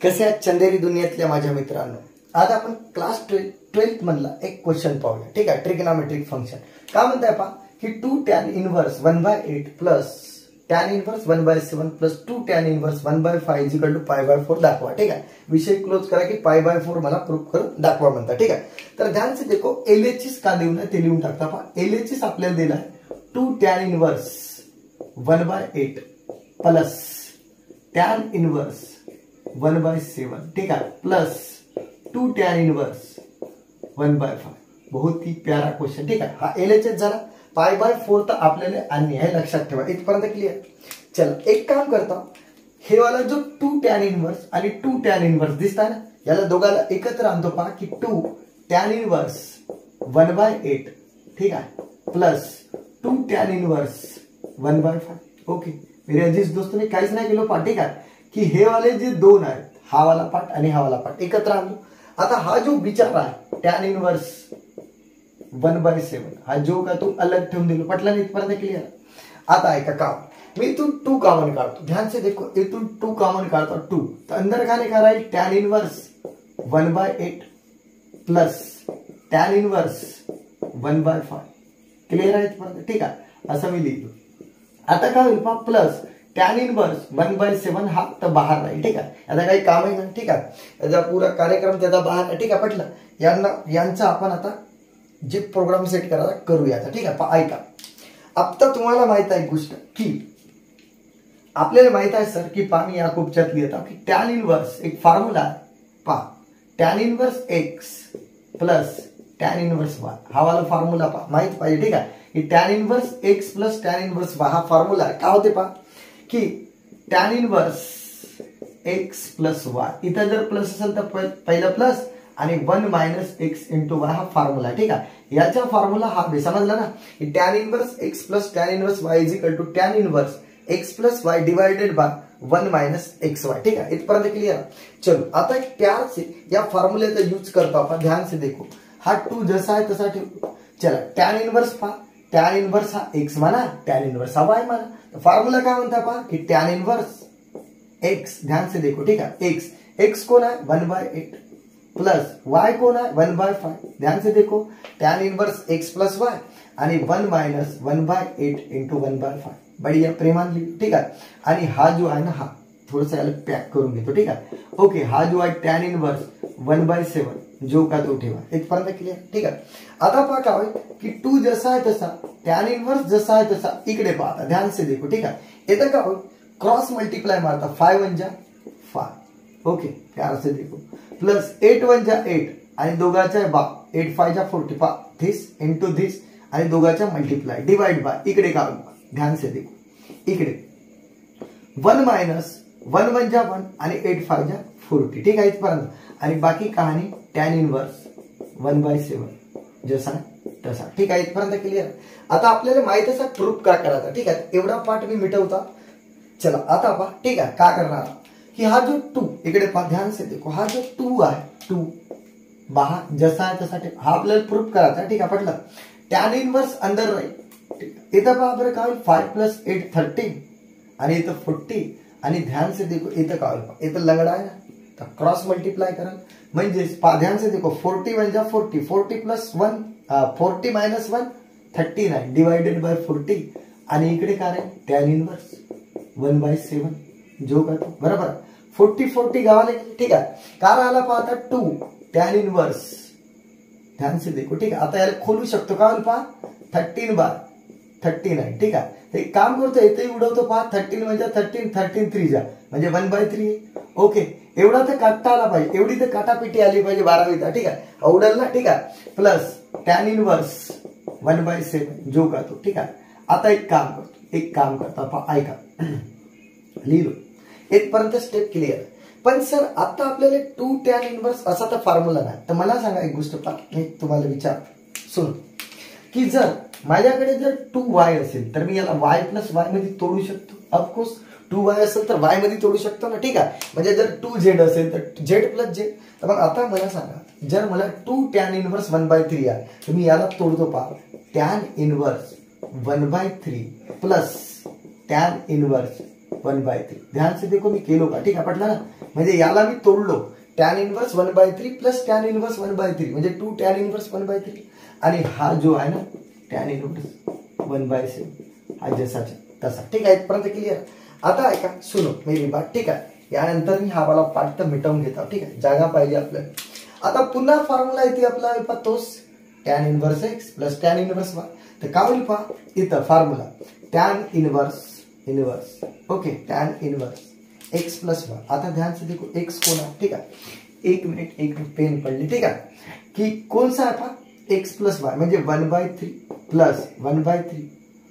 कसे आहेत चंदेरी दुनियेतल्या माझ्या मित्रांनो, आज आपण क्लास 12th मधला एक क्वेश्चन पाहूया. ठीक आहे, ट्रिग्नोमेट्रिक फंक्शन काय म्हणताय पहा की 2 tan inverse 1/8 plus tan inverse 1/7 plus 2 tan inverse 1/5 is equal to π/4 दाखवा. ठीक आहे, विषय क्लोज करा की π/4 मला प्रूफ करून दाखवा म्हणता. ठीक आहे, तर ध्यान से देखो LHS का देऊ ना ते लिहून टाकता पहा. LHS आपल्याला दिलाय 2 tan inverse 1/8 plus tan inverse 1/7. ठीक है, प्लस 2 tan इनवर्स 1/5. बहुत ही प्यारा क्वेश्चन. ठीक है, हा LHS झाला. π/4 तर आपल्याला आणि हे लक्षात ठेवा. इथपर्यंत क्लिअर. चला एक काम करता, हे वाला जो 2 tan इनवर्स आणि 2 tan इनवर्स दिसताय ना, याला दोघाला एकत्र आणतो पहा की 2 tan इनवर्स 1/8. ठीक आहे, प्लस 2 tan इनवर्स 1/5. ओके मेरे अजीज दोस्तों, काहीच नाही केलं पहा. ठीक आहे, की हे वाले जे दोन आहेत, हा वाला पार्ट आणि हा वाला पार्ट एकत्र आणलो. आता हा जो बिचारा आहे tan इनवर्स 1/7, हा जो का तो अलग ठेवून दिलो. पटला नाही इथपर्यंत क्लिअर. आता ऐका काम, मी इथून 2 कॉमन काढतो. ध्यान से देखो, इथून 2 कॉमन काढतो 2, तर अंदर खाने का राहील tan inverse 1/8 plus tan inverse 1/5. Clear आहे इथपर्यंत. ठीक आहे, असं मी लिहितो. आता काय होईल पहा, प्लस tan इनवर्स 1/7 हा तर बाहेर राहील. ठीक आहे, आता काही काम आहे ना. ठीक आहे, याचा पुरा कार्यक्रम त्याचा बाहेर. ठीक आहे, पटलं यांचा आपण आता जे प्रोग्राम सेट करायला करूया आता. ठीक आहे, ऐका. आता तुम्हाला माहित आहे गोष्ट की आपल्याला माहित आहे सर की पहा, मी या खूपच्यात लिहितो की tan इनवर्स एक फॉर्म्युला आहे पहा, tan inverse x plus tan inverse y. हा वाला फॉर्म्युला पहा माहित पाहिजे. ठीक आहे, की tan inverse x plus tan inverse y हा फॉर्म्युला आहे. काय होते पहा की tan inverse x plus y, इथं जर प्लस असेल तर पहिलं प्लस आणि 1 मायनस x इंटू y हा फॉर्म्युला. ठीक आहे, याचा फॉर्म्युला हा समजला ना, की tan inverse x plus tan inverse y is equal to tan inverse x plus y divided by 1 minus xy. ठीक है, इथपर्यंत क्लियर. चलो आता एक प्यार से या फॉर्म्युले का यूज करता आपण. ध्यान से देखो, हा 2 जसा आहे तसा ठेव. चला tan इनवर्स पहा, tan इनवर्स हा x म्हणा, tan इनवर्स हा y म्हणा. फॉर्म्युला काय म्हणता पहा की tan इनवर्स x. ध्यान से देखो. ठीक है, x कोण आहे 1/8 प्लस y कोण आहे 1/5. ध्यान से देखो, tan inverse x plus y आणि 1 मायनस 1/8 इंटू 1/5. बढ़िया प्रेमान लिहितो. ठीक आहे, आणि हा जो आहे ना, हा थोडासा याला पॅक करून घेतो. ठीक आहे, ओके. हा जो आहे tan इनवर्स 1/7 जो का तो ठेवा. इथपर्यंत क्लिअर. ठीक आहे, आता पहा काय की 2 जसा आहे तसा, tan इनवर्स जसा आहे तसा इकडे पाहता. ध्यान से देखो. ठीक आहे, इथं काय होईल, क्रॉस मल्टीप्लाय मारता. 5 1 जा 5. ओके, प्यार से देखो, प्लस 8 1 जा 8 आणि दोघांच्या 8 5 जा 40 पहा, धिस इंटू धिस आणि दोघांच्या मल्टीप्लाय डिवाइड बाय इकडे काय. ध्यान से देखो, इकडे 1 मायनस 1 1 जा 1 आणि 8 5 जा 40. ठीक आहे, इथपर्यंत. आणि बाकी कहाणी tan इनवर्स 1/7 जसा तसा. ठीक आहे, इथपर्यंत क्लिअर. आता आपल्याला माहित असा प्रूफ का करायचा. ठीक आहे, एवढा पार्ट मी मिटवता. चला आता पहा. ठीक आहे, काय करणार की हा जो 2 इकडे पहा. ध्यान से देखो, हा जो 2 आहे 2 बाहेर जसा आहे तसा हा आपल्याला प्रूफ करायचा. ठीक आहे, पटलं. tan इनवर्स अंदर राहील. इथं पहा बरं काय होईल, 5 प्लस 8 13 आणि इथं 40. आणि ध्यान से देखो, इथं काय होईल, इथं लंगडा आहे ना, तर क्रॉस मल्टीप्लाय करा. म्हणजे ध्यान से देखो, 40 म्हणजे 40 40 प्लस 1 40 मायनस 1 39 डिवाइडेड बाय 40. आणि इकडे काय आहे tan इनवर्स 1/7 जो का तो बरोबर 40 40 गावाला. ठीक आहे, का राहिला पाहता 2 tan इनवर्स. ध्यान से देखो. ठीक आहे, आता याला खोलू शकतो. काय होईल पहा 13 बाय 39. ठीक आहे, ते काम करतो, इथे उडवतो पहा. 13 म्हणजे 13 13 3 जा म्हणजे 1/3. ओके, एवढा तर काटा आला पाहिजे, एवढी तर काटापिटी आली पाहिजे 12वीचा. ठीक आहे, उडल ना. ठीक आहे, प्लस tan इनवर्स 1/7 जो का तो. ठीक आहे, आता एक काम करता पहा. ऐका, लिहिलो इथपर्यंत स्टेप क्लिअर. पण सर आता आपल्याला 2 tan इनवर्स असा तर फॉर्म्युला नाही. तर मला सांगा एक गोष्ट पहा, मी तुम्हाला विचार सुन की जर माझ्याकडे जर 2y असेल तर मी याला y प्लस y मध्ये तोडू शकतो. ऑफकोर्स 2y असेल तर y मध्ये तोडू शकतो ना. ठीक आहे, म्हणजे जर 2z असेल तर z प्लस z. तर मग आता मला सांगा, जर मला 2 tan इनवर्स 1/3 आहे तर मी याला तोडतो पहा. tan inverse 1/3 plus tan inverse 1/3. ध्यान से देखो मी केलो का, ठीक आहे, पटलं ना. म्हणजे याला मी तोडलो, tan inverse 1/3 plus tan inverse 1/3 म्हणजे 2 tan इनवर्स 1/3. आणि हा जो आहे ना tan इनवर्स 1/7 हा जसाचा तसा, ठीक आहे. इथपर्यंत क्लिअर. आता ऐका, सुनो मेरी बात, ठीक आहे. यानंतर मी हा वाला पार्ट तर मिटवून घेतो, ठीक आहे, जागा पाहिजे आपल्याला. आता पुन्हा फॉर्म्युला येते आपला तोच tan inverse x plus tan inverse y. तर काय होईल पहा इथं formula tan inverse okay, tan inverse x plus y. आता ध्यान से देखो x कोण आहे, ठीक आहे. एक मिनिट पेन पडली, ठीक आहे, की कोणसा आहे पहा x प्लस y म्हणजे 1/3 प्लस 1/3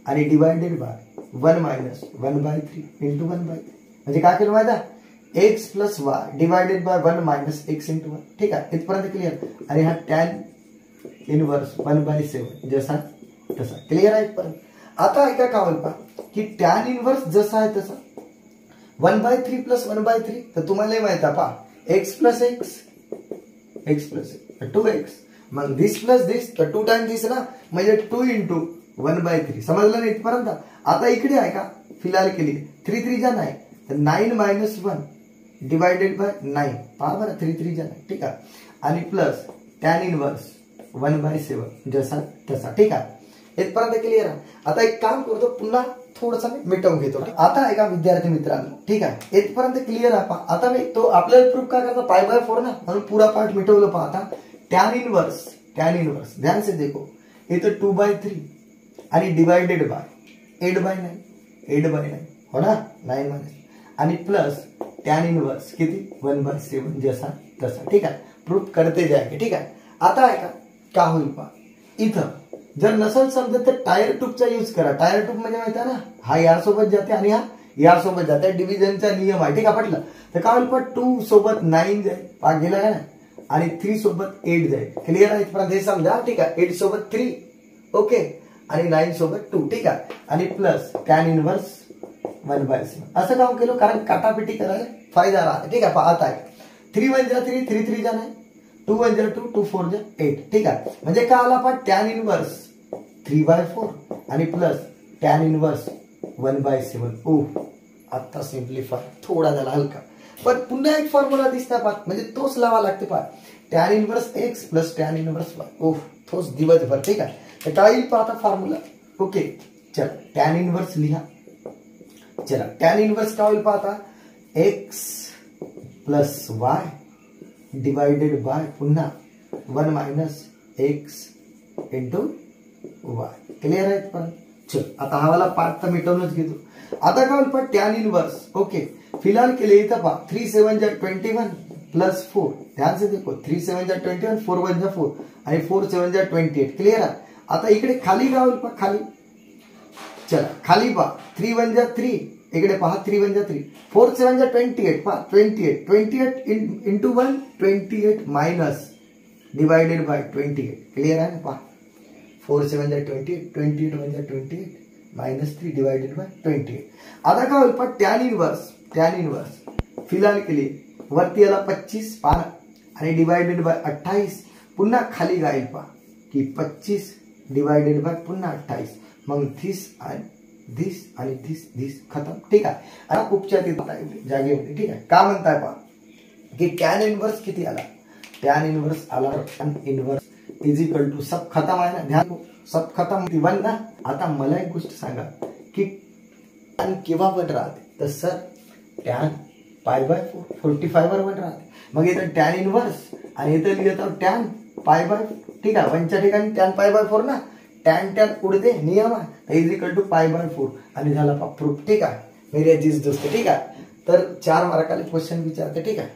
आणि डिवायडेड बाय 1 मायनस 1/3 इंटू 1/3. म्हणजे काय केलं माहिती आहे, x plus y divided by 1 minus x into 1, ठीक आहे. इथपर्यंत क्लिअर. आणि हा tan इनवर्स 1/7 जसा तसा क्लिअर आहे इथपर्यंत. आता ऐका काय होईल पहा की tan इनवर्स जसा आहे तसा 1/3 प्लस 1/3. तर तुम्हाला माहित आहे पहा x प्लस x 2x, मग दिस प्लस दिस तर 2 टाइम दिस ना, म्हणजे 2 इंटू 1/3. समजलं ना इथपर्यंत. आता इकडे आहे का फिलहाल केली 3 3 जण आहे, तर 9 मायनस 1 डिवायडेड बाय 9. पहा बरं 3 3 जण आहे, ठीक आहे. आणि प्लस tan इनवर्स 1/7 जसा तसा, ठीक आहे. इथपर्यंत क्लिअर आहे. आता एक काम करतो, पुन्हा थोडंसं मी मिटवून घेतो. आता ऐका विद्यार्थी मित्रांनो, ठीक आहे, इथपर्यंत क्लिअर आहे पहा. आता मी तो आपल्याला प्रूफ काय करतो π/4 ना, म्हणून पुरा पार्ट मिटवलं पहा. आता tan इनवर्स ध्यान से देखो इथं 2/3 आणि डिवायडेड बाय 8/9 हो ना, 9 मायनस आणि प्लस tan इनवर्स किती 1/7 जसा तसा, ठीक आहे. प्रूफ करते जायगे, ठीक आहे. आता ऐका का होईल पहा, इथं जर नसेल समजत तर टायर ट्यूबचा यूज करा. टायर ट्यूब म्हणजे माहिती आहे ना, हा यासोबत जाते आणि हा यासोबत जाते, डिव्हिजनचा नियम आहे, ठीक आहे, पटलं. तर काय होईल पहा 2 सोबत 9 जाईल, 5 गेला का ना, आणि 3 सोबत 8 जाईल. क्लिअर आहे इथपर्यंत हे समजा, ठीक आहे. 8 सोबत 3 ओके, आणि 9 सोबत 2, ठीक आहे. आणि प्लस tan इनवर्स 1/7 असं काम केलं, कारण काटापिटी करायला फायदा राहते, ठीक आहे. पहा आता 3 1 जा 3 3 3 जा नाही, 2 1 जा 2 2 4 जा 8, ठीक आहे. म्हणजे काय आला पहा tan इनवर्स 3/4 आणि प्लस tan इनवर्स 1/7. ओ आता सिम्प्लिफाय थोडा झाला हलका, पण पुन्हा एक फॉर्म्युला दिसता पहा, म्हणजे तोच लावा लागते पहा, tan inverse x plus tan inverse y. ओ तोच दिवसभर, ठीक आहे. तर काय येईल पहा आता फॉर्म्युला, ओके. चला tan इनवर्स लिहा. चला tan इनवर्स काय होईल पहा आता x plus y divided by पुन्हा 1 minus x into y. Clear आहे पण. चल आता हा वाला पार्ट तर मिटवूनच घेतो. आता काय होईल पहा tan इनवर्स ओके, फिलहाल केले इथं पहा 3 7 जा 21 प्लस 4. ध्यान से देखो 3 7 जा 21 4 1 जा 4 आणि 4 7 जा 28. क्लिअर आहे. आता इकडे खाली काय होईल पहा, खाली चला खाली पहा 3 1 जा 3, इकडे पहा 3 1 जा 3, 4 7 जा 28 पहा 28 into 1 28 minus divided by 28. Clear आहे ना पहा 4 7 जा 28 28 1 जा 28 मायनस 3 डिवायडेड बाय 28. आता काय होईल पहा tan इनवर्स फिलहाल केली वरती याला 25 पाहा आणि डिवायडेड बाय 28. पुन्हा खाली जाईल पहा की 25 डिवायडेड बाय पुन्हा 28, मग धिस आणि धिस खतम, ठीक आहे. आता उपचार जागेमध्ये, ठीक आहे. का म्हणताय पहा की tan इनवर्स किती आला, tan इनवर्स आला tan inverse is equal to सब खतम आहे ना, ध्यान सब खतम 1 ना. आता मला एक गोष्ट सांगा की tan केव्हा पण राहते, तर सर tan π/4 45 वर पण राहते. मग इथं tan इनवर्स आणि इथं लिहितो tan π/4, ठीक आहे. 1च्या ठिकाणी tan π/4 ना, tan उडते नियम आहे इज इक्वल टू π/4 आणि झाला प्रूफ, ठीक आहे मेरे अजीज दोस्त, ठीक आहे. तर 4 मार्काले क्वेश्चन विचारते, ठीक आहे.